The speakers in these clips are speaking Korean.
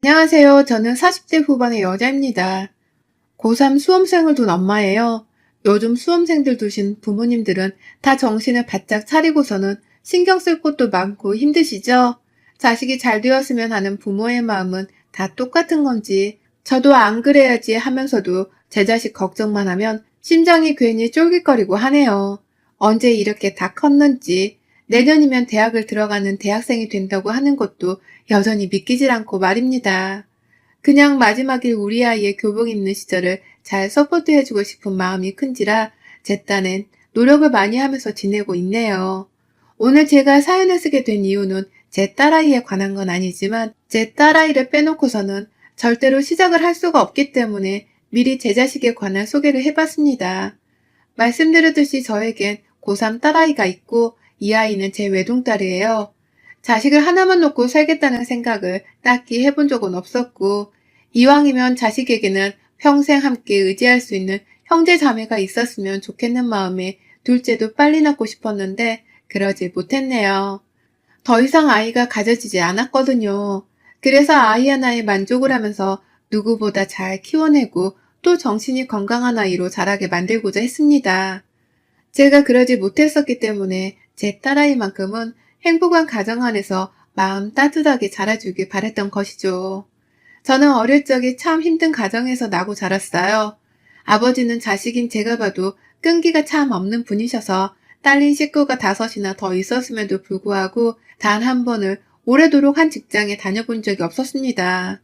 안녕하세요. 저는 40대 후반의 여자입니다. 고3 수험생을 둔 엄마예요. 요즘 수험생들 두신 부모님들은 다 정신을 바짝 차리고서는 신경 쓸 것도 많고 힘드시죠? 자식이 잘 되었으면 하는 부모의 마음은 다 똑같은 건지, 저도 안 그래야지 하면서도 제 자식 걱정만 하면 심장이 괜히 쫄깃거리고 하네요. 언제 이렇게 다 컸는지, 내년이면 대학을 들어가는 대학생이 된다고 하는 것도 여전히 믿기질 않고 말입니다. 그냥 마지막에 우리 아이의 교복 입는 시절을 잘 서포트해주고 싶은 마음이 큰지라 제 딴엔 노력을 많이 하면서 지내고 있네요. 오늘 제가 사연을 쓰게 된 이유는 제 딸아이에 관한 건 아니지만 제 딸아이를 빼놓고서는 절대로 시작을 할 수가 없기 때문에 미리 제 자식에 관한 소개를 해봤습니다. 말씀드렸듯이 저에겐 고3 딸아이가 있고 이 아이는 제 외동딸이에요. 자식을 하나만 놓고 살겠다는 생각을 딱히 해본 적은 없었고 이왕이면 자식에게는 평생 함께 의지할 수 있는 형제 자매가 있었으면 좋겠는 마음에 둘째도 빨리 낳고 싶었는데 그러지 못했네요. 더 이상 아이가 가져지지 않았거든요. 그래서 아이 하나에 만족을 하면서 누구보다 잘 키워내고 또 정신이 건강한 아이로 자라게 만들고자 했습니다. 제가 그러지 못했었기 때문에 제 딸아이만큼은 행복한 가정 안에서 마음 따뜻하게 자라주길 바랬던 것이죠. 저는 어릴 적에 참 힘든 가정에서 나고 자랐어요. 아버지는 자식인 제가 봐도 끈기가 참 없는 분이셔서 딸린 식구가 5이나 더 있었음에도 불구하고 단 한 번을 오래도록 한 직장에 다녀본 적이 없었습니다.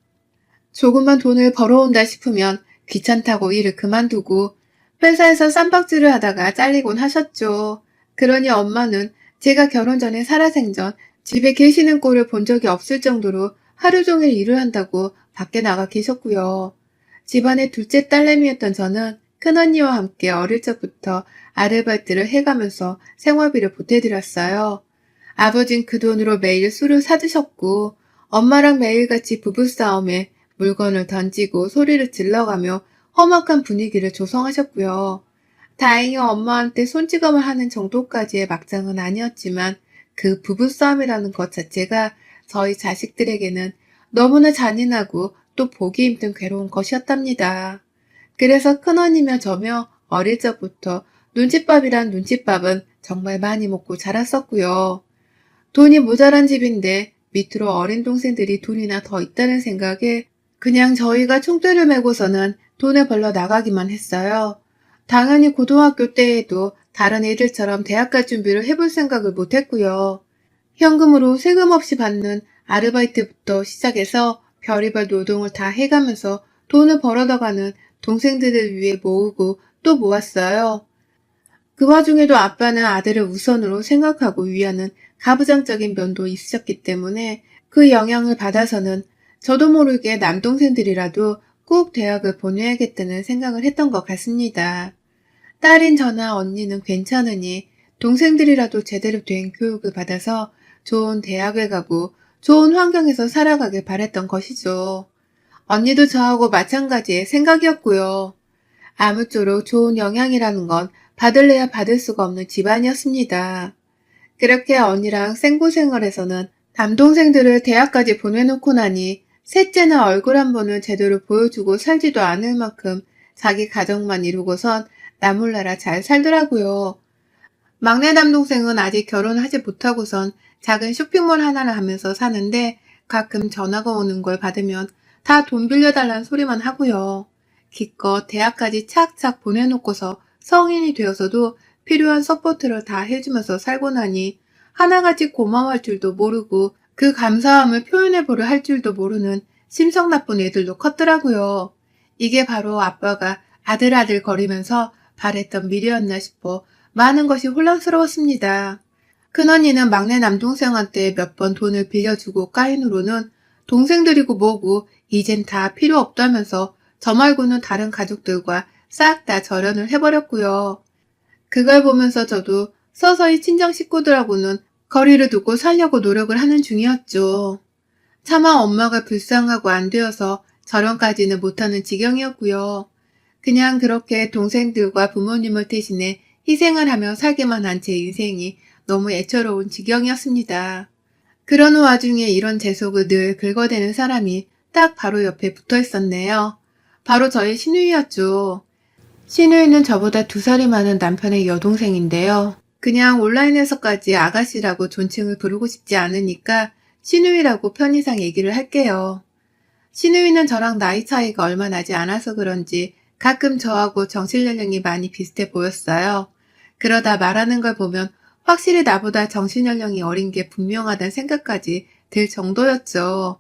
조금만 돈을 벌어온다 싶으면 귀찮다고 일을 그만두고 회사에서 쌈박질을 하다가 잘리곤 하셨죠. 그러니 엄마는 제가 결혼 전에 살아생전 집에 계시는 꼴을 본 적이 없을 정도로 하루 종일 일을 한다고 밖에 나가 계셨고요. 집안의 둘째 딸내미였던 저는 큰언니와 함께 어릴 적부터 아르바이트를 해가면서 생활비를 보태드렸어요. 아버진 그 돈으로 매일 술을 사드셨고 엄마랑 매일같이 부부싸움에 물건을 던지고 소리를 질러가며 험악한 분위기를 조성하셨고요. 다행히 엄마한테 손찌검을 하는 정도까지의 막장은 아니었지만 그 부부싸움이라는 것 자체가 저희 자식들에게는 너무나 잔인하고 또 보기 힘든 괴로운 것이었답니다. 그래서 큰언니며 저며 어릴 적부터 눈칫밥이란 눈칫밥은 정말 많이 먹고 자랐었고요. 돈이 모자란 집인데 밑으로 어린 동생들이 둘이나 더 있다는 생각에 그냥 저희가 총대를 메고서는 돈을 벌러 나가기만 했어요. 당연히 고등학교 때에도 다른 애들처럼 대학 갈 준비를 해볼 생각을 못했고요. 현금으로 세금 없이 받는 아르바이트부터 시작해서 별의별 노동을 다 해가면서 돈을 벌어다가는 동생들을 위해 모으고 또 모았어요. 그 와중에도 아빠는 아들을 우선으로 생각하고 위하는 가부장적인 면도 있으셨기 때문에 그 영향을 받아서는 저도 모르게 남동생들이라도 꼭 대학을 보내야겠다는 생각을 했던 것 같습니다. 딸인 저나 언니는 괜찮으니 동생들이라도 제대로 된 교육을 받아서 좋은 대학을 가고 좋은 환경에서 살아가길 바랬던 것이죠. 언니도 저하고 마찬가지의 생각이었고요. 아무쪼록 좋은 영향이라는 건 받을래야 받을 수가 없는 집안이었습니다. 그렇게 언니랑 생고생활에서는 남동생들을 대학까지 보내놓고 나니 셋째는 얼굴 한 번은 제대로 보여주고 살지도 않을 만큼 자기 가정만 이루고선 나몰라라 잘 살더라고요. 막내 남동생은 아직 결혼하지 못하고선 작은 쇼핑몰 하나를 하면서 사는데 가끔 전화가 오는 걸 받으면 다 돈 빌려달라는 소리만 하고요. 기껏 대학까지 착착 보내놓고서 성인이 되어서도 필요한 서포트를 다 해주면서 살고 나니 하나같이 고마워할 줄도 모르고 그 감사함을 표현해보려 할 줄도 모르는 심성 나쁜 애들도 컸더라고요. 이게 바로 아빠가 아들아들 거리면서 바랬던 미래였나 싶어 많은 것이 혼란스러웠습니다. 큰언니는 막내 남동생한테 몇 번 돈을 빌려주고 까인 후로는 동생들이고 뭐고 이젠 다 필요 없다면서 저 말고는 다른 가족들과 싹 다 절연을 해버렸고요. 그걸 보면서 저도 서서히 친정 식구들하고는 거리를 두고 살려고 노력을 하는 중이었죠. 차마 엄마가 불쌍하고 안 되어서 절연까지는 못하는 지경이었고요. 그냥 그렇게 동생들과 부모님을 대신해 희생을 하며 살기만 한 제 인생이 너무 애처로운 지경이었습니다. 그러는 와중에 이런 제 속을 늘 긁어대는 사람이 딱 바로 옆에 붙어 있었네요. 바로 저의 시누이였죠. 시누이는 저보다 2살이 많은 남편의 여동생인데요. 그냥 온라인에서까지 아가씨라고 존칭을 부르고 싶지 않으니까 시누이라고 편의상 얘기를 할게요. 시누이는 저랑 나이 차이가 얼마 나지 않아서 그런지 가끔 저하고 정신연령이 많이 비슷해 보였어요. 그러다 말하는 걸 보면 확실히 나보다 정신연령이 어린 게 분명하다는 생각까지 들 정도였죠.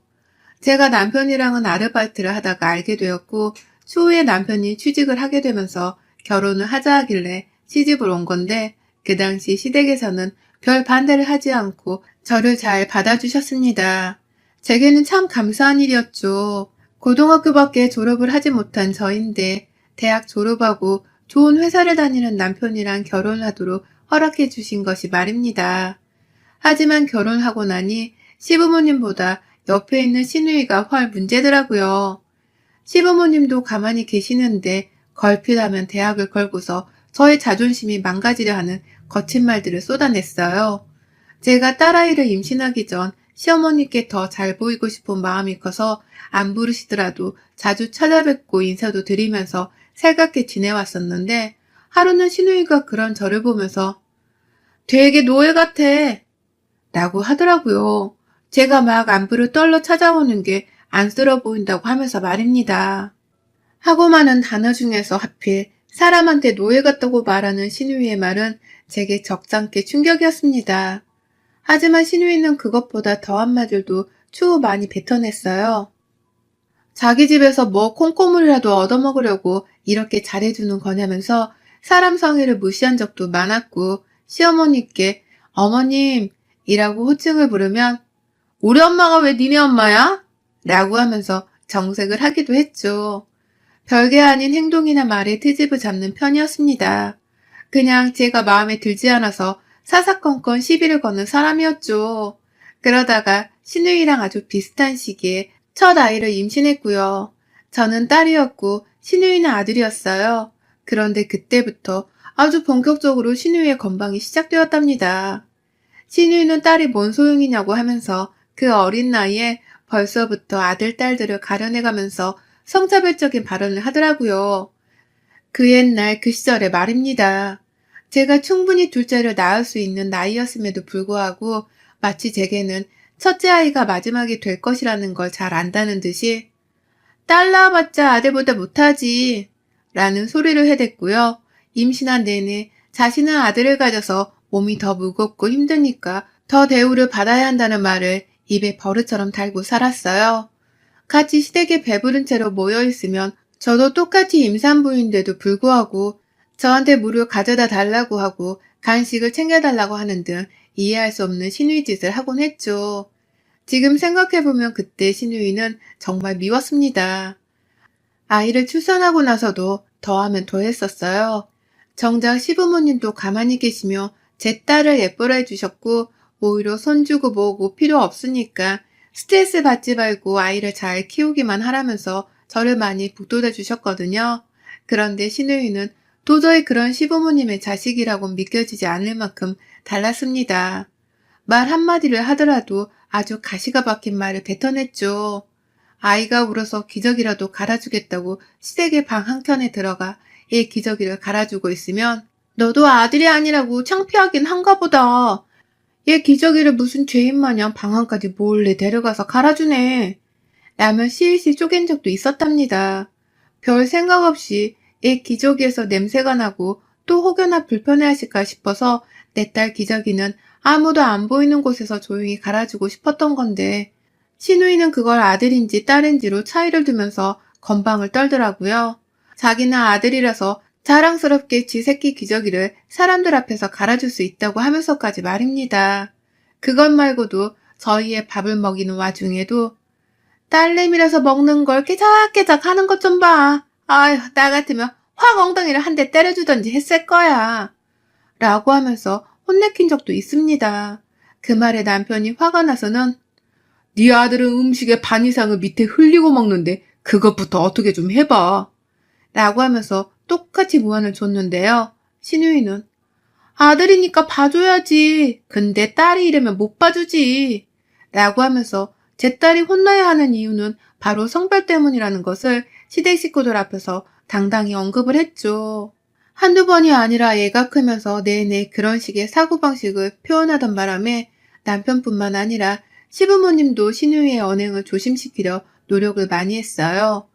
제가 남편이랑은 아르바이트를 하다가 알게 되었고 추후에 남편이 취직을 하게 되면서 결혼을 하자 하길래 시집을 온 건데 그 당시 시댁에서는 별 반대를 하지 않고 저를 잘 받아주셨습니다. 제게는 참 감사한 일이었죠. 고등학교밖에 졸업을 하지 못한 저인데 대학 졸업하고 좋은 회사를 다니는 남편이랑 결혼하도록 허락해 주신 것이 말입니다. 하지만 결혼하고 나니 시부모님보다 옆에 있는 시누이가 훨 문제더라고요. 시부모님도 가만히 계시는데 걸핏하면 대학을 걸고서 저의 자존심이 망가지려 하는 거친 말들을 쏟아냈어요. 제가 딸아이를 임신하기 전 시어머니께 더 잘 보이고 싶은 마음이 커서 안 부르시더라도 자주 찾아뵙고 인사도 드리면서 살갑게 지내왔었는데 하루는 시누이가 그런 저를 보면서 되게 노예 같아 라고 하더라고요. 제가 막 안부를 떨러 찾아오는 게 안쓰러워 보인다고 하면서 말입니다. 하고 많은 단어 중에서 하필 사람한테 노예 같다고 말하는 시누이의 말은 제게 적잖게 충격이었습니다. 하지만 시누이는 그것보다 더한 말들도 추후 많이 뱉어냈어요. 자기 집에서 뭐 콩고물이라도 얻어먹으려고 이렇게 잘해주는 거냐면서 사람 성의를 무시한 적도 많았고 시어머니께 어머님이라고 호칭을 부르면 우리 엄마가 왜 니네 엄마야? 라고 하면서 정색을 하기도 했죠. 별게 아닌 행동이나 말에 트집을 잡는 편이었습니다. 그냥 제가 마음에 들지 않아서 사사건건 시비를 거는 사람이었죠. 그러다가 시누이랑 아주 비슷한 시기에 첫 아이를 임신했고요. 저는 딸이었고 시누이는 아들이었어요. 그런데 그때부터 아주 본격적으로 시누이의 건방이 시작되었답니다. 시누이는 딸이 뭔 소용이냐고 하면서 그 어린 나이에 벌써부터 아들, 딸들을 가려내가면서 성차별적인 발언을 하더라고요. 그 옛날 그 시절의 말입니다. 제가 충분히 둘째를 낳을 수 있는 나이였음에도 불구하고 마치 제게는 첫째 아이가 마지막이 될 것이라는 걸 잘 안다는 듯이 딸 낳아봤자 아들보다 못하지 라는 소리를 해댔고요. 임신한 내내 자신은 아들을 가져서 몸이 더 무겁고 힘드니까 더 대우를 받아야 한다는 말을 입에 버릇처럼 달고 살았어요. 같이 시댁에 배부른 채로 모여있으면 저도 똑같이 임산부인데도 불구하고 저한테 물을 가져다 달라고 하고 간식을 챙겨달라고 하는 등 이해할 수 없는 시누이 짓을 하곤 했죠. 지금 생각해보면 그때 시누이는 정말 미웠습니다. 아이를 출산하고 나서도 더하면 더했었어요. 정작 시부모님도 가만히 계시며 제 딸을 예뻐라 해주셨고 오히려 손주고 뭐고 필요 없으니까 스트레스 받지 말고 아이를 잘 키우기만 하라면서 저를 많이 북돋아 주셨거든요. 그런데 시누이는 도저히 그런 시부모님의 자식이라고 믿겨지지 않을 만큼 달랐습니다. 말 한마디를 하더라도 아주 가시가 박힌 말을 뱉어냈죠. 아이가 울어서 기저귀라도 갈아주겠다고 시댁의 방 한켠에 들어가 애 기저귀를 갈아주고 있으면 너도 아들이 아니라고 창피하긴 한가 보다. 얘 기저귀를 무슨 죄인 마냥 방 안까지 몰래 데려가서 갈아주네. 라며 실실 쪼갠 적도 있었답니다. 별 생각 없이 애 기저귀에서 냄새가 나고 또 혹여나 불편해하실까 싶어서 내 딸 기저귀는 아무도 안 보이는 곳에서 조용히 갈아주고 싶었던 건데 시누이는 그걸 아들인지 딸인지로 차이를 두면서 건방을 떨더라고요. 자기는 아들이라서 자랑스럽게 지 새끼 기저귀를 사람들 앞에서 갈아줄 수 있다고 하면서까지 말입니다. 그것 말고도 저희의 밥을 먹이는 와중에도 딸내미라서 먹는 걸 깨작깨작 하는 것 좀 봐. 아휴, 나 같으면 확 엉덩이를 한 대 때려주던지 했을 거야. 라고 하면서 혼내킨 적도 있습니다. 그 말에 남편이 화가 나서는 네 아들은 음식의 반 이상을 밑에 흘리고 먹는데 그것부터 어떻게 좀 해봐. 라고 하면서 똑같이 무안을 줬는데요. 시누이는 아들이니까 봐줘야지. 근데 딸이 이러면 못 봐주지. 라고 하면서 제 딸이 혼나야 하는 이유는 바로 성별 때문이라는 것을 시댁 식구들 앞에서 당당히 언급을 했죠. 한두 번이 아니라 애가 크면서 내내 그런 식의 사고방식을 표현하던 바람에 남편뿐만 아니라 시부모님도 신우이의 언행을 조심시키려 노력을 많이 했어요.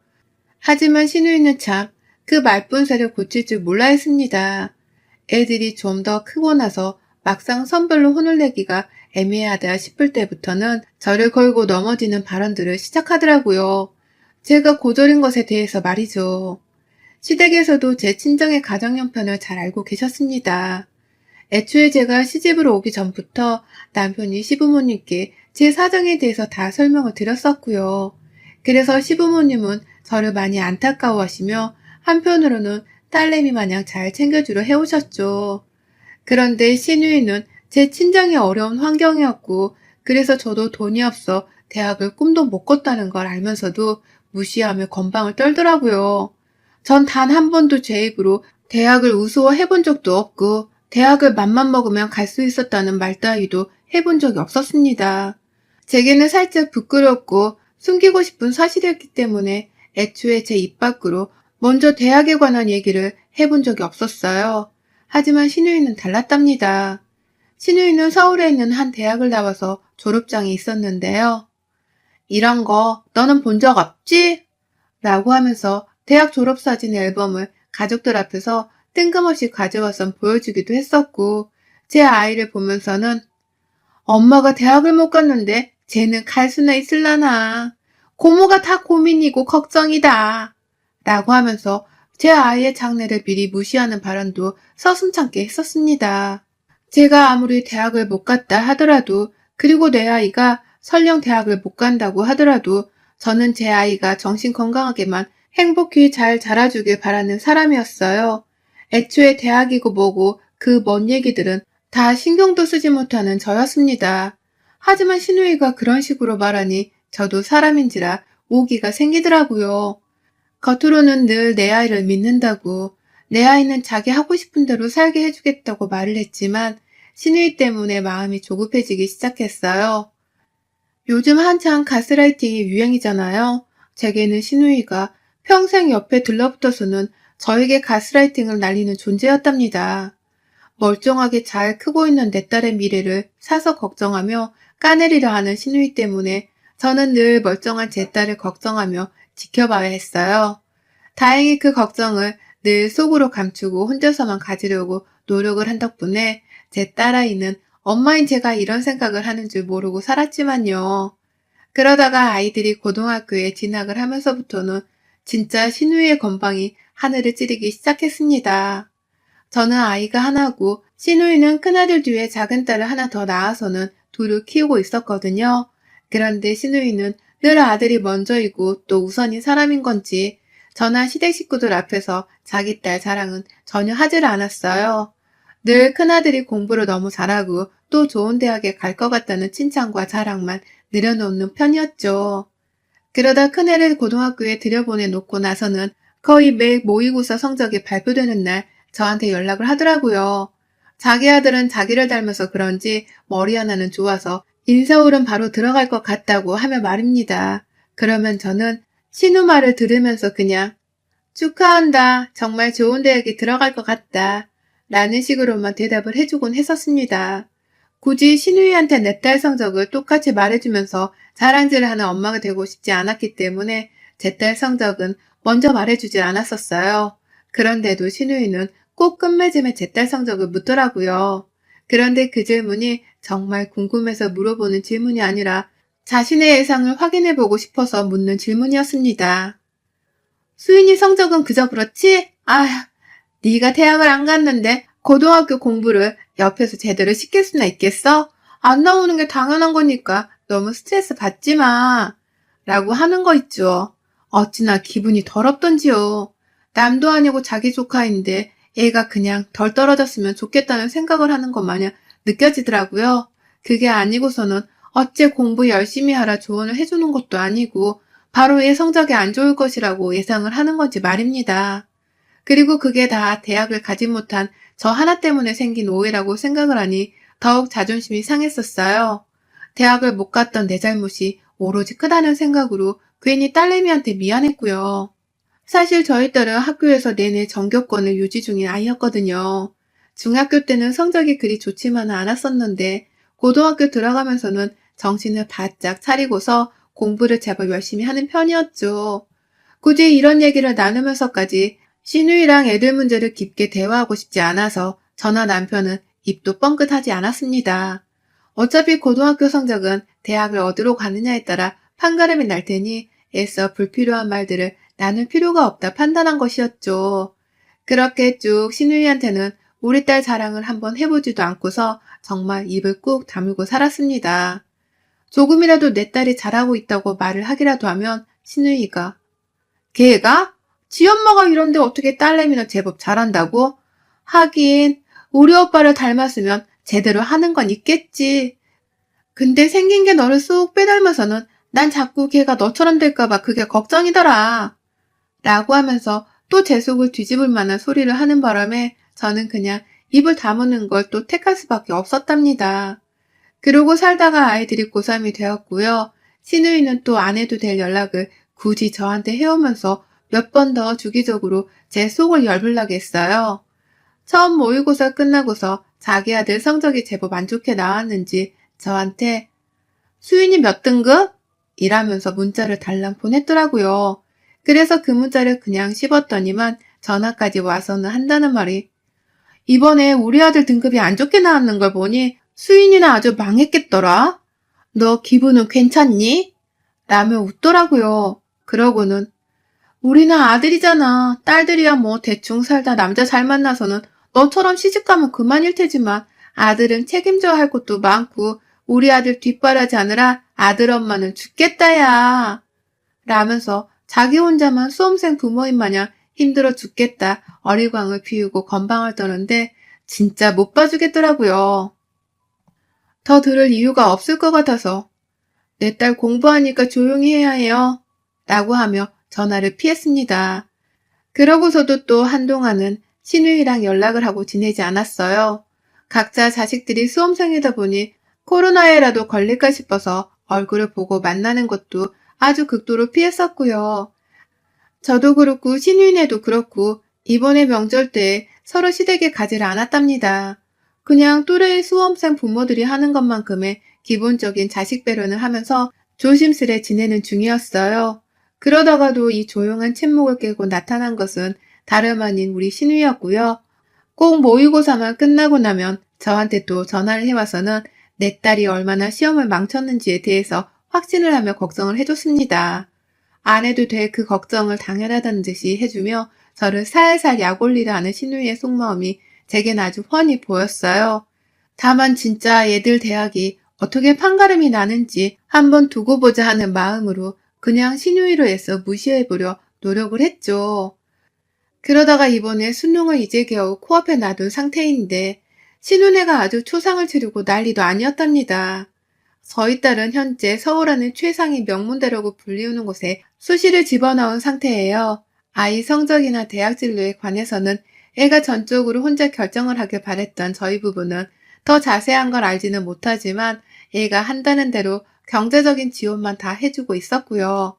하지만 신우이는 참 그 말뿐새를 고칠 줄 몰라 했습니다. 애들이 좀 더 크고 나서 막상 선별로 혼을 내기가 애매하다 싶을 때부터는 저를 걸고 넘어지는 발언들을 시작하더라고요. 제가 고졸인 것에 대해서 말이죠. 시댁에서도 제 친정의 가정 형편을 잘 알고 계셨습니다. 애초에 제가 시집으로 오기 전부터 남편이 시부모님께 제 사정에 대해서 다 설명을 드렸었고요. 그래서 시부모님은 저를 많이 안타까워하시며 한편으로는 딸내미 마냥 잘 챙겨주려 해오셨죠. 그런데 시누이는 제 친정이 어려운 환경이었고 그래서 저도 돈이 없어 대학을 꿈도 못 꿨다는 걸 알면서도 무시하며 건방을 떨더라고요. 전 단 한 번도 제 입으로 대학을 우스워해 본 적도 없고 대학을 맘만 먹으면 갈 수 있었다는 말 따위도 해본 적이 없었습니다. 제게는 살짝 부끄럽고 숨기고 싶은 사실이었기 때문에 애초에 제 입 밖으로 먼저 대학에 관한 얘기를 해본 적이 없었어요. 하지만 신우이는 달랐답니다. 신우이는 서울에 있는 한 대학을 나와서 졸업장이 있었는데요. 이런 거 너는 본 적 없지? 라고 하면서 대학 졸업사진 앨범을 가족들 앞에서 뜬금없이 가져와서 보여주기도 했었고 제 아이를 보면서는 엄마가 대학을 못 갔는데 쟤는 갈 수나 있을라나. 고모가 다 고민이고 걱정이다. 라고 하면서 제 아이의 장래를 미리 무시하는 발언도 서슴찮게 했었습니다. 제가 아무리 대학을 못 갔다 하더라도 그리고 내 아이가 설령 대학을 못 간다고 하더라도 저는 제 아이가 정신건강하게만 행복히 잘 자라주길 바라는 사람이었어요. 애초에 대학이고 뭐고 그 먼 얘기들은 다 신경도 쓰지 못하는 저였습니다. 하지만 신우이가 그런 식으로 말하니 저도 사람인지라 오기가 생기더라고요. 겉으로는 늘 내 아이를 믿는다고, 내 아이는 자기 하고 싶은 대로 살게 해주겠다고 말을 했지만 신우이 때문에 마음이 조급해지기 시작했어요. 요즘 한창 가스라이팅이 유행이잖아요. 제게는 신우이가 평생 옆에 들러붙어서는 저에게 가스라이팅을 날리는 존재였답니다. 멀쩡하게 잘 크고 있는 내 딸의 미래를 사서 걱정하며 까내리려 하는 신우이 때문에 저는 늘 멀쩡한 제 딸을 걱정하며 지켜봐야 했어요. 다행히 그 걱정을 늘 속으로 감추고 혼자서만 가지려고 노력을 한 덕분에 제 딸아이는 엄마인 제가 이런 생각을 하는 줄 모르고 살았지만요. 그러다가 아이들이 고등학교에 진학을 하면서부터는 진짜 신우이의 건방이 하늘을 찌르기 시작했습니다. 저는 아이가 하나고 신우이는 큰아들 뒤에 작은 딸을 하나 더 낳아서는 둘을 키우고 있었거든요. 그런데 신우이는 늘 아들이 먼저이고 또 우선인 사람인 건지 저나 시댁 식구들 앞에서 자기 딸 자랑은 전혀 하지를 않았어요. 늘 큰아들이 공부를 너무 잘하고 또 좋은 대학에 갈 것 같다는 칭찬과 자랑만 늘어놓는 편이었죠. 그러다 큰애를 고등학교에 들여보내놓고 나서는 거의 매 모의고사 성적이 발표되는 날 저한테 연락을 하더라고요. 자기 아들은 자기를 닮아서 그런지 머리 하나는 좋아서 인서울은 바로 들어갈 것 같다고 하며 말입니다. 그러면 저는 신우 말을 들으면서 그냥 축하한다. 정말 좋은 대학에 들어갈 것 같다. 라는 식으로만 대답을 해주곤 했었습니다. 굳이 신우이한테 내 딸 성적을 똑같이 말해주면서 자랑질을 하는 엄마가 되고 싶지 않았기 때문에 제 딸 성적은 먼저 말해주질 않았었어요. 그런데도 신우이는 꼭 끝맺음에 제 딸 성적을 묻더라고요. 그런데 그 질문이 정말 궁금해서 물어보는 질문이 아니라 자신의 예상을 확인해보고 싶어서 묻는 질문이었습니다. 수인이 성적은 그저 그렇지? 아휴, 네가 대학을 안 갔는데 고등학교 공부를 옆에서 제대로 시킬 수나 있겠어? 안 나오는 게 당연한 거니까 너무 스트레스 받지 마. 라고 하는 거 있죠. 어찌나 기분이 더럽던지요. 남도 아니고 자기 조카인데 애가 그냥 덜 떨어졌으면 좋겠다는 생각을 하는 것 마냥 느껴지더라고요. 그게 아니고서는 어째 공부 열심히 하라 조언을 해주는 것도 아니고 바로 얘 성적이 안 좋을 것이라고 예상을 하는 건지 말입니다. 그리고 그게 다 대학을 가지 못한 저 하나 때문에 생긴 오해라고 생각을 하니 더욱 자존심이 상했었어요. 대학을 못 갔던 내 잘못이 오로지 크다는 생각으로 괜히 딸내미한테 미안했고요. 사실 저희 딸은 학교에서 내내 전교권을 유지 중인 아이였거든요. 중학교 때는 성적이 그리 좋지만은 않았었는데 고등학교 들어가면서는 정신을 바짝 차리고서 공부를 제법 열심히 하는 편이었죠. 굳이 이런 얘기를 나누면서까지 신우이랑 애들 문제를 깊게 대화하고 싶지 않아서 저나 남편은 입도 뻥끗하지 않았습니다. 어차피 고등학교 성적은 대학을 어디로 가느냐에 따라 판가름이 날 테니 애써 불필요한 말들을 나눌 필요가 없다 판단한 것이었죠. 그렇게 쭉 신우이한테는 우리 딸 자랑을 한번 해보지도 않고서 정말 입을 꾹 다물고 살았습니다. 조금이라도 내 딸이 잘하고 있다고 말을 하기라도 하면 신우이가 걔가? 지 엄마가 이런데 어떻게 딸내미는 제법 잘한다고? 하긴 우리 오빠를 닮았으면 제대로 하는 건 있겠지. 근데 생긴 게 너를 쏙 빼닮아서는 난 자꾸 걔가 너처럼 될까봐 그게 걱정이더라. 라고 하면서 또 제 속을 뒤집을 만한 소리를 하는 바람에 저는 그냥 입을 다무는 걸 또 택할 수밖에 없었답니다. 그러고 살다가 아이들이 고3이 되었고요. 신우이는 또 안 해도 될 연락을 굳이 저한테 해오면서 몇 번 더 주기적으로 제 속을 열불나게 했어요. 처음 모의고사 끝나고서 자기 아들 성적이 제법 안 좋게 나왔는지 저한테 수인이 몇 등급? 이라면서 문자를 달랑 보냈더라고요. 그래서 그 문자를 그냥 씹었더니만 전화까지 와서는 한다는 말이 이번에 우리 아들 등급이 안 좋게 나왔는 걸 보니 수인이는 아주 망했겠더라. 너 기분은 괜찮니? 라며 웃더라고요. 그러고는 우리는 아들이잖아. 딸들이야 뭐 대충 살다 남자 잘 만나서는 너처럼 시집가면 그만일 테지만 아들은 책임져야 할 것도 많고 우리 아들 뒷바라지하느라 아들 엄마는 죽겠다야. 라면서 자기 혼자만 수험생 부모인 마냥 힘들어 죽겠다 어리광을 피우고 건방을 떠는데 진짜 못 봐주겠더라고요. 더 들을 이유가 없을 것 같아서 내 딸 공부하니까 조용히 해야 해요. 라고 하며 전화를 피했습니다. 그러고서도 또 한동안은 신우이랑 연락을 하고 지내지 않았어요. 각자 자식들이 수험생이다 보니 코로나에라도 걸릴까 싶어서 얼굴을 보고 만나는 것도 아주 극도로 피했었고요. 저도 그렇고 신우이네도 그렇고 이번에 명절 때 서로 시댁에 가지를 않았답니다. 그냥 또래의 수험생 부모들이 하는 것만큼의 기본적인 자식 배려는 하면서 조심스레 지내는 중이었어요. 그러다가도 이 조용한 침묵을 깨고 나타난 것은 다름 아닌 우리 신우이였고요. 꼭 모의고사만 끝나고 나면 저한테 또 전화를 해와서는 내 딸이 얼마나 시험을 망쳤는지에 대해서 확신을 하며 걱정을 해줬습니다. 안 해도 될 그 걱정을 당연하다는 듯이 해주며 저를 살살 약올리려 하는 신우이의 속마음이 제겐 아주 훤히 보였어요. 다만 진짜 얘들 대학이 어떻게 판가름이 나는지 한번 두고 보자 하는 마음으로 그냥 신우이로 애써 무시해보려 노력을 했죠. 그러다가 이번에 수능을 이제 겨우 코앞에 놔둔 상태인데 신우네가 아주 초상을 치르고 난리도 아니었답니다. 저희 딸은 현재 서울 안의 최상위 명문대라고 불리우는 곳에 수시를 집어넣은 상태예요. 아이 성적이나 대학 진로에 관해서는 애가 전적으로 혼자 결정을 하길 바랬던 저희 부부는 더 자세한 걸 알지는 못하지만 애가 한다는 대로 경제적인 지원만 다 해주고 있었고요.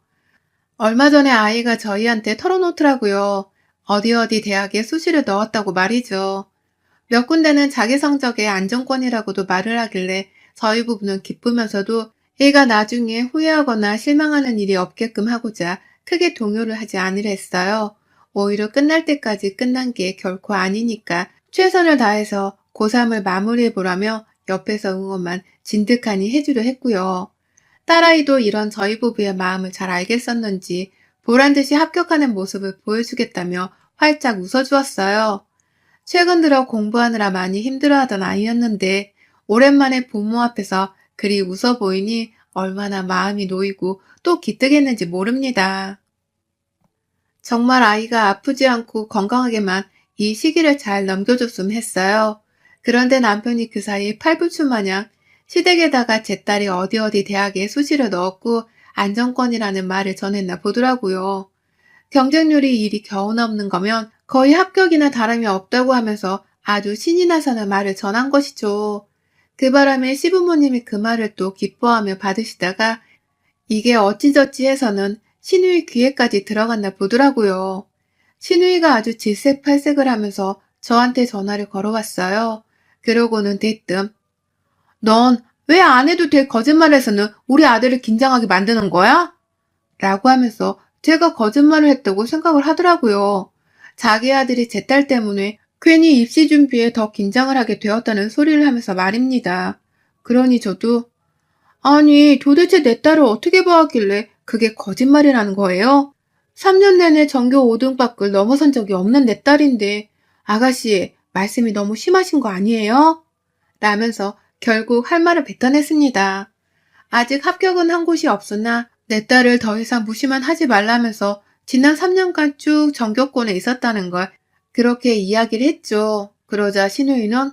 얼마 전에 아이가 저희한테 털어놓더라고요. 어디 대학에 수시를 넣었다고 말이죠. 몇 군데는 자기 성적의 안정권이라고도 말을 하길래 저희 부부는 기쁘면서도 애가 나중에 후회하거나 실망하는 일이 없게끔 하고자 크게 동요를 하지 않으려 했어요. 오히려 끝날 때까지 끝난 게 결코 아니니까 최선을 다해서 고3을 마무리해보라며 옆에서 응원만 진득하니 해주려 했고요. 딸아이도 이런 저희 부부의 마음을 잘 알겠었는지 보란듯이 합격하는 모습을 보여주겠다며 활짝 웃어주었어요. 최근 들어 공부하느라 많이 힘들어하던 아이였는데 오랜만에 부모 앞에서 그리 웃어 보이니 얼마나 마음이 놓이고 또 기특했는지 모릅니다. 정말 아이가 아프지 않고 건강하게만 이 시기를 잘 넘겨줬으면 했어요. 그런데 남편이 그 사이 팔불출 마냥 시댁에다가 제 딸이 어디 대학에 수시를 넣었고 안정권이라는 말을 전했나 보더라고요. 경쟁률이 이리 겨우 넘는 거면 거의 합격이나 다름이 없다고 하면서 아주 신이 나서는 말을 전한 것이죠. 그 바람에 시부모님이 그 말을 또 기뻐하며 받으시다가 이게 어찌저찌 해서는 신우이 귀에까지 들어갔나 보더라고요. 신우이가 아주 질색팔색을 하면서 저한테 전화를 걸어왔어요. 그러고는 대뜸 넌 왜 안 해도 될 거짓말에서는 우리 아들을 긴장하게 만드는 거야? 라고 하면서 제가 거짓말을 했다고 생각을 하더라고요. 자기 아들이 제 딸 때문에 괜히 입시 준비에 더 긴장을 하게 되었다는 소리를 하면서 말입니다. 그러니 저도 아니 도대체 내 딸을 어떻게 봐왔길래 그게 거짓말이라는 거예요? 3년 내내 전교 5등밖을 넘어선 적이 없는 내 딸인데 아가씨 말씀이 너무 심하신 거 아니에요? 라면서 결국 할 말을 뱉어냈습니다. 아직 합격은 한 곳이 없으나 내 딸을 더 이상 무시만 하지 말라면서 지난 3년간 쭉 전교권에 있었다는 걸 그렇게 이야기를 했죠. 그러자 신우이는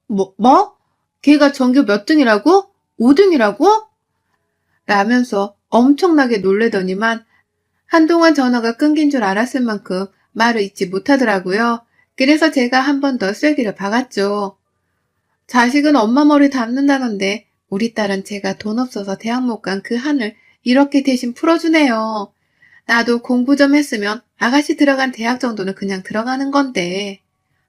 뭐? 걔가 전교 몇 등이라고? 5등이라고? 라면서 엄청나게 놀래더니만 한동안 전화가 끊긴 줄 알았을 만큼 말을 잇지 못하더라고요. 그래서 제가 한 번 더 쐐기를 박았죠. 자식은 엄마 머리 닮는다던데 우리 딸은 제가 돈 없어서 대학 못 간 그 한을 이렇게 대신 풀어주네요. 나도 공부 좀 했으면 아가씨 들어간 대학 정도는 그냥 들어가는 건데.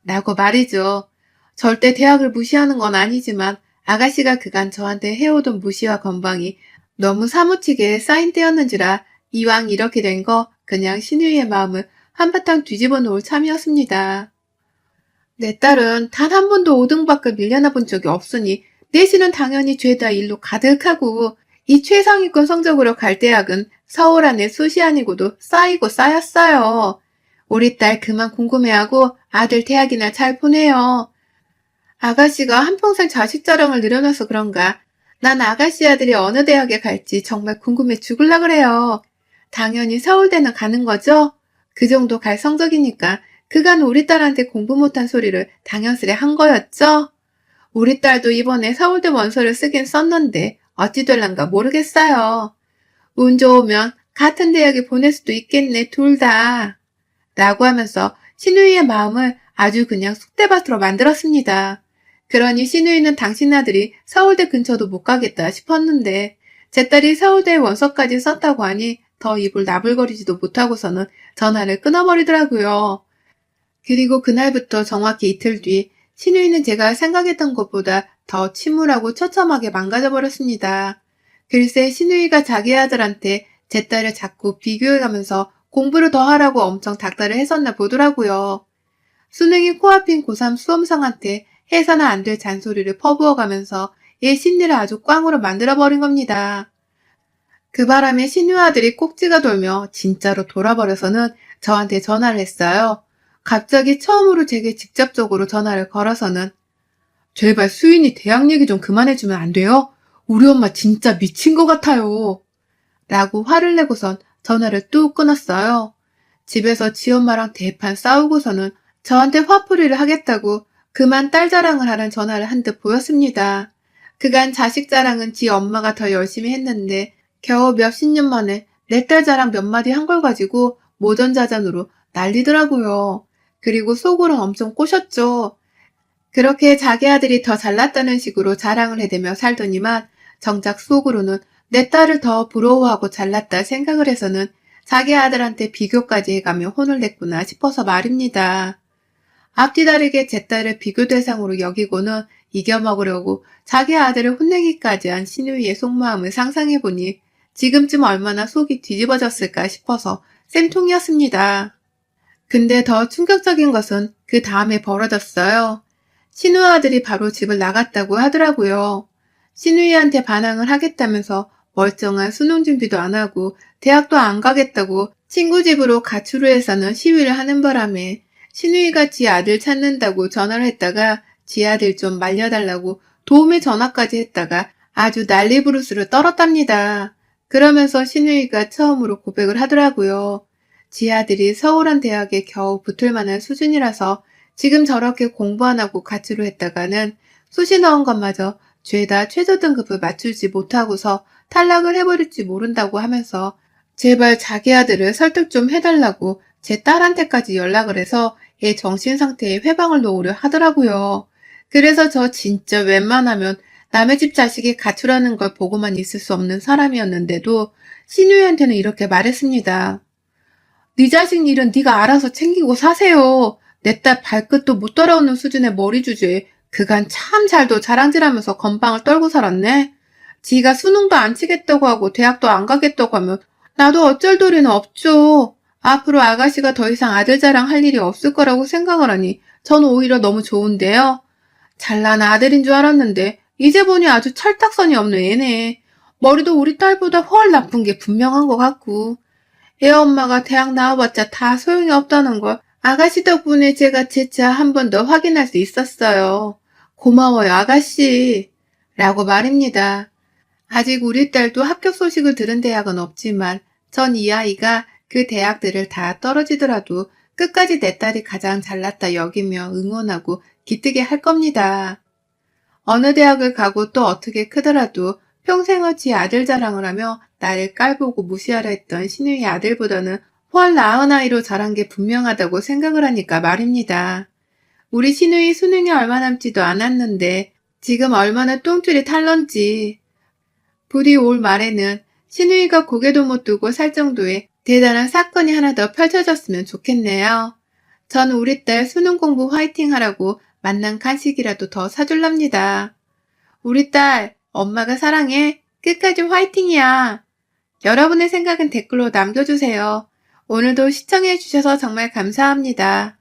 라고 말이죠. 절대 대학을 무시하는 건 아니지만 아가씨가 그간 저한테 해오던 무시와 건방이 너무 사무치게 쌓인 때였는지라 이왕 이렇게 된 거 그냥 신우이의 마음을 한바탕 뒤집어 놓을 참이었습니다. 내 딸은 단 한 번도 5등밖을 밀려나 본 적이 없으니 내신은 당연히 죄다 일로 가득하고 이 최상위권 성적으로 갈 대학은 서울 안에 숱이 아니고도 쌓이고 쌓였어요. 우리 딸 그만 궁금해하고 아들 대학이나 잘 보내요. 아가씨가 한평생 자식 자랑을 늘어놔서 그런가 난 아가씨 아들이 어느 대학에 갈지 정말 궁금해 죽을라 그래요. 당연히 서울대는 가는 거죠? 그 정도 갈 성적이니까 그간 우리 딸한테 공부 못한 소리를 당연스레 한 거였죠? 우리 딸도 이번에 서울대 원서를 쓰긴 썼는데 어찌 될란가 모르겠어요. 운 좋으면 같은 대학에 보낼 수도 있겠네, 둘 다. 라고 하면서 신우이의 마음을 아주 그냥 쑥대밭으로 만들었습니다. 그러니 신우이는 당신 아들이 서울대 근처도 못 가겠다 싶었는데 제 딸이 서울대 원서까지 썼다고 하니 더 입을 나불거리지도 못하고서는 전화를 끊어버리더라고요. 그리고 그날부터 정확히 이틀 뒤 신우이는 제가 생각했던 것보다 더 침울하고 처참하게 망가져버렸습니다. 글쎄 신우이가 자기 아들한테 제 딸을 자꾸 비교해가면서 공부를 더 하라고 엄청 닥달을 했었나 보더라고요. 수능이 코앞인 고3 수험생한테 해서는 안 될 잔소리를 퍼부어가면서 얘 심리를 아주 꽝으로 만들어버린 겁니다. 그 바람에 신우 아들이 꼭지가 돌며 진짜로 돌아버려서는 저한테 전화를 했어요. 갑자기 처음으로 제게 직접적으로 전화를 걸어서는 제발 수인이 대학 얘기 좀 그만해주면 안 돼요? 우리 엄마 진짜 미친 것 같아요. 라고 화를 내고선 전화를 뚝 끊었어요. 집에서 지엄마랑 대판 싸우고서는 저한테 화풀이를 하겠다고 그만 딸 자랑을 하는 전화를 한 듯 보였습니다. 그간 자식 자랑은 지 엄마가 더 열심히 했는데 겨우 몇십 년 만에 내 딸 자랑 몇 마디 한 걸 가지고 모전자전으로 난리더라고요. 그리고 속으론 엄청 꼬셨죠. 그렇게 자기 아들이 더 잘났다는 식으로 자랑을 해대며 살더니만 정작 속으로는 내 딸을 더 부러워하고 잘났다 생각을 해서는 자기 아들한테 비교까지 해가며 혼을 냈구나 싶어서 말입니다. 앞뒤 다르게 제 딸을 비교 대상으로 여기고는 이겨먹으려고 자기 아들을 혼내기까지 한 신우이의 속마음을 상상해보니 지금쯤 얼마나 속이 뒤집어졌을까 싶어서 쌤통이었습니다. 근데 더 충격적인 것은 그 다음에 벌어졌어요. 신우 아들이 바로 집을 나갔다고 하더라고요. 신우이한테 반항을 하겠다면서 멀쩡한 수능 준비도 안 하고 대학도 안 가겠다고 친구 집으로 가출을 해서는 시위를 하는 바람에 신우이가 지 아들 찾는다고 전화를 했다가 지 아들 좀 말려달라고 도움의 전화까지 했다가 아주 난리부르스를 떨었답니다. 그러면서 신우이가 처음으로 고백을 하더라고요. 지 아들이 서울한 대학에 겨우 붙을 만한 수준이라서 지금 저렇게 공부 안 하고 가출을 했다가는 수시 넣은 것마저 죄다 최저 등급을 맞추지 못하고서 탈락을 해버릴지 모른다고 하면서 제발 자기 아들을 설득 좀 해달라고 제 딸한테까지 연락을 해서 얘 정신상태에 회방을 놓으려 하더라고요. 그래서 저 진짜 웬만하면 남의 집 자식이 가출하는 걸 보고만 있을 수 없는 사람이었는데도 신우이한테는 이렇게 말했습니다. 네 자식 일은 네가 알아서 챙기고 사세요. 내 딸 발끝도 못 따라오는 수준의 머리 주제에 그간 참 잘도 자랑질하면서 건방을 떨고 살았네. 지가 수능도 안 치겠다고 하고 대학도 안 가겠다고 하면 나도 어쩔 도리는 없죠. 앞으로 아가씨가 더 이상 아들 자랑할 일이 없을 거라고 생각을 하니 저는 오히려 너무 좋은데요. 잘난 아들인 줄 알았는데 이제 보니 아주 철딱선이 없는 애네. 머리도 우리 딸보다 훨 나쁜 게 분명한 것 같고. 애 엄마가 대학 나와봤자 다 소용이 없다는 걸 아가씨 덕분에 제가 재차 한 번 더 확인할 수 있었어요. 고마워요, 아가씨. 라고 말입니다. 아직 우리 딸도 합격 소식을 들은 대학은 없지만 전 이 아이가 그 대학들을 다 떨어지더라도 끝까지 내 딸이 가장 잘났다 여기며 응원하고 기특해 할 겁니다. 어느 대학을 가고 또 어떻게 크더라도 평생을 지 아들 자랑을 하며 나를 깔보고 무시하려 했던 신우의 아들보다는 훨 나은 아이로 자란 게 분명하다고 생각을 하니까 말입니다. 우리 신우이 수능이 얼마 남지도 않았는데 지금 얼마나 똥줄이 탈런지. 부디 올 말에는 신우이가 고개도 못 들고 살 정도의 대단한 사건이 하나 더 펼쳐졌으면 좋겠네요. 전 우리 딸 수능 공부 화이팅 하라고 맛난 간식이라도 더 사줄랍니다. 우리 딸, 엄마가 사랑해. 끝까지 화이팅이야. 여러분의 생각은 댓글로 남겨주세요. 오늘도 시청해주셔서 정말 감사합니다.